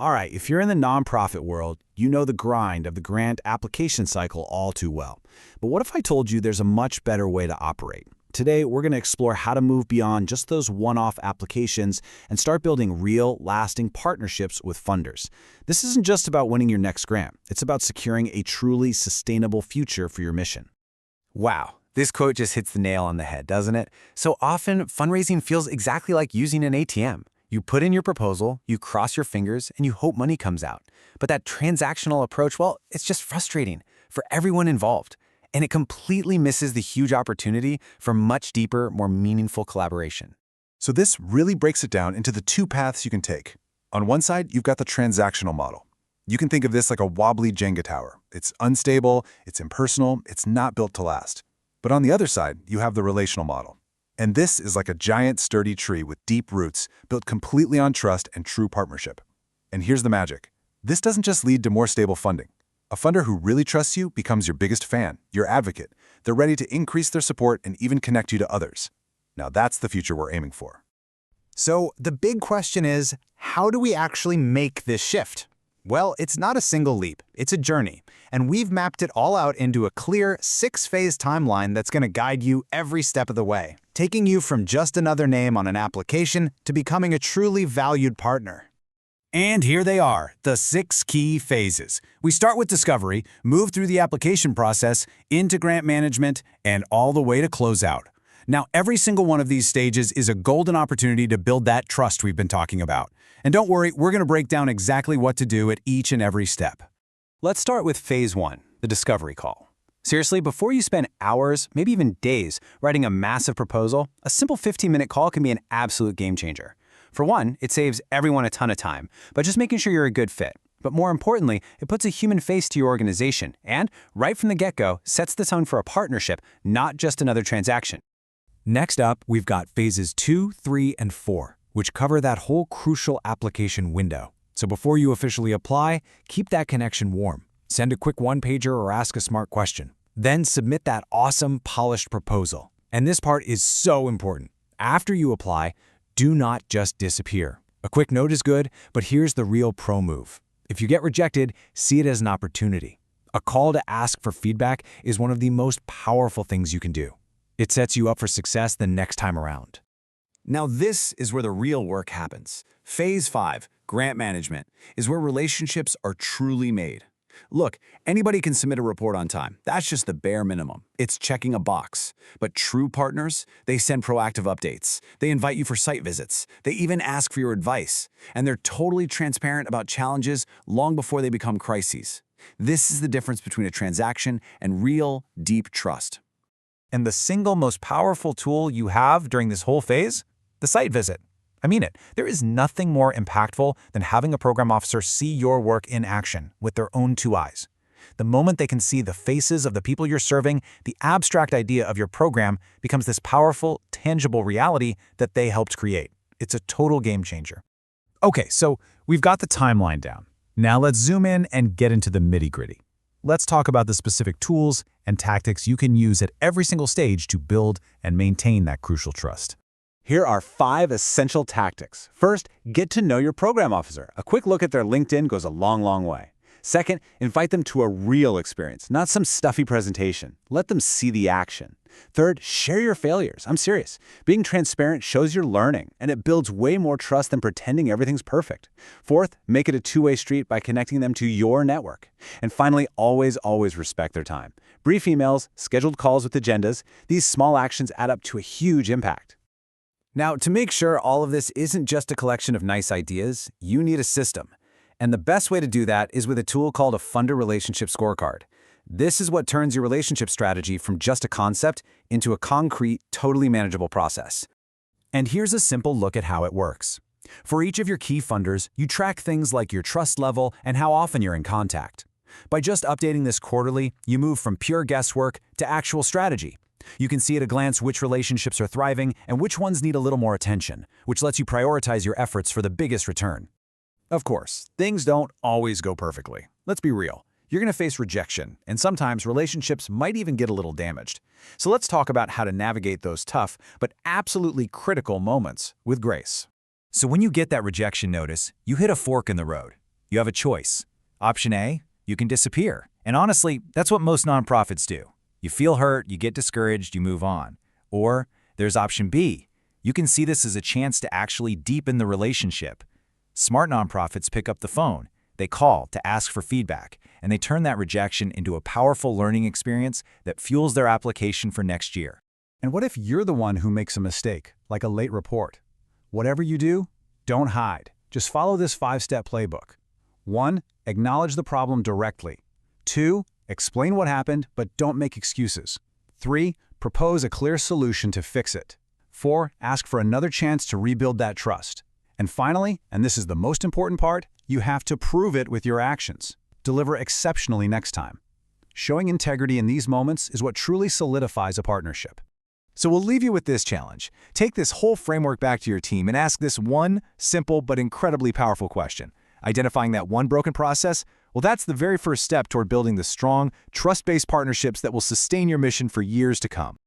All right, if you're in the nonprofit world, you know the grind of the grant application cycle all too well. But what if I told you there's a much better way to operate? Today, we're going to explore how to move beyond just those one-off applications and start building real, lasting partnerships with funders. This isn't just about winning your next grant. It's about securing a truly sustainable future for your mission. Wow, this quote just hits the nail on the head, doesn't it? So often, fundraising feels exactly like using an ATM. You put in your proposal, you cross your fingers, and you hope money comes out. But that transactional approach, well, it's just frustrating for everyone involved. And it completely misses the huge opportunity for much deeper, more meaningful collaboration. So this really breaks it down into the two paths you can take. On one side, you've got the transactional model. You can think of this like a wobbly Jenga tower. It's unstable, it's impersonal, it's not built to last. But on the other side, you have the relational model. And this is like a giant, sturdy tree with deep roots, built completely on trust and true partnership. And here's the magic. This doesn't just lead to more stable funding. A funder who really trusts you becomes your biggest fan, your advocate. They're ready to increase their support and even connect you to others. Now that's the future we're aiming for. So the big question is, how do we actually make this shift? Well, it's not a single leap, it's a journey. And we've mapped it all out into a clear 6-phase timeline that's going to guide you every step of the way, taking you from just another name on an application to becoming a truly valued partner. And here they are, the 6 key phases. We start with discovery, move through the application process, into grant management, and all the way to closeout. Now, every single one of these stages is a golden opportunity to build that trust we've been talking about. And don't worry, we're going to break down exactly what to do at each and every step. Let's start with phase 1, the discovery call. Seriously, before you spend hours, maybe even days, writing a massive proposal, a simple 15-minute call can be an absolute game changer. For one, it saves everyone a ton of time by just making sure you're a good fit. But more importantly, it puts a human face to your organization and, right from the get-go, sets the tone for a partnership, not just another transaction. Next up, we've got phases 2, 3, and 4, which cover that whole crucial application window. So before you officially apply, keep that connection warm. Send a quick one-pager or ask a smart question. Then submit that awesome, polished proposal. And this part is so important. After you apply, do not just disappear. A quick note is good, but here's the real pro move. If you get rejected, see it as an opportunity. A call to ask for feedback is one of the most powerful things you can do. It sets you up for success the next time around. Now this is where the real work happens. Phase 5, grant management, is where relationships are truly made. Look, anybody can submit a report on time. That's just the bare minimum. It's checking a box. But true partners, they send proactive updates. They invite you for site visits. They even ask for your advice. And they're totally transparent about challenges long before they become crises. This is the difference between a transaction and real, deep trust. And the single most powerful tool you have during this whole phase? The site visit. I mean it. There is nothing more impactful than having a program officer see your work in action with their own 2 eyes. The moment they can see the faces of the people you're serving, the abstract idea of your program becomes this powerful, tangible reality that they helped create. It's a total game changer. Okay, so we've got the timeline down. Now let's zoom in and get into the nitty-gritty. Let's talk about the specific tools and tactics you can use at every single stage to build and maintain that crucial trust. Here are 5 essential tactics. First, get to know your program officer. A quick look at their LinkedIn goes a long, long way. Second, invite them to a real experience, not some stuffy presentation. Let them see the action. Third, share your failures. I'm serious. Being transparent shows you're learning, and it builds way more trust than pretending everything's perfect. Fourth, make it a two-way street by connecting them to your network. And finally, always respect their time. Brief emails, scheduled calls with agendas, these small actions add up to a huge impact. Now, to make sure all of this isn't just a collection of nice ideas, you need a system. And the best way to do that is with a tool called a Funder Relationship Scorecard. This is what turns your relationship strategy from just a concept into a concrete, totally manageable process. And here's a simple look at how it works. For each of your key funders, you track things like your trust level and how often you're in contact. By just updating this quarterly, you move from pure guesswork to actual strategy. You can see at a glance which relationships are thriving and which ones need a little more attention, which lets you prioritize your efforts for the biggest return. Of course, things don't always go perfectly. Let's be real. You're going to face rejection, and sometimes relationships might even get a little damaged. So let's talk about how to navigate those tough but absolutely critical moments with grace. So when you get that rejection notice, you hit a fork in the road. You have a choice. Option A, you can disappear. And honestly, that's what most nonprofits do. You feel hurt, you get discouraged, you move on. Or there's option B. You can see this as a chance to actually deepen the relationship. Smart nonprofits pick up the phone. They call to ask for feedback, and they turn that rejection into a powerful learning experience that fuels their application for next year. And what if you're the one who makes a mistake, like a late report? Whatever you do, don't hide. Just follow this 5-step playbook. 1. Acknowledge the problem directly. 2. Explain what happened, but don't make excuses. 3. Propose a clear solution to fix it. 4. Ask for another chance to rebuild that trust. And finally, and this is the most important part, you have to prove it with your actions. Deliver exceptionally next time. Showing integrity in these moments is what truly solidifies a partnership. So we'll leave you with this challenge. Take this whole framework back to your team and ask this one simple but incredibly powerful question. Identifying that one broken process? Well, that's the very first step toward building the strong, trust-based partnerships that will sustain your mission for years to come.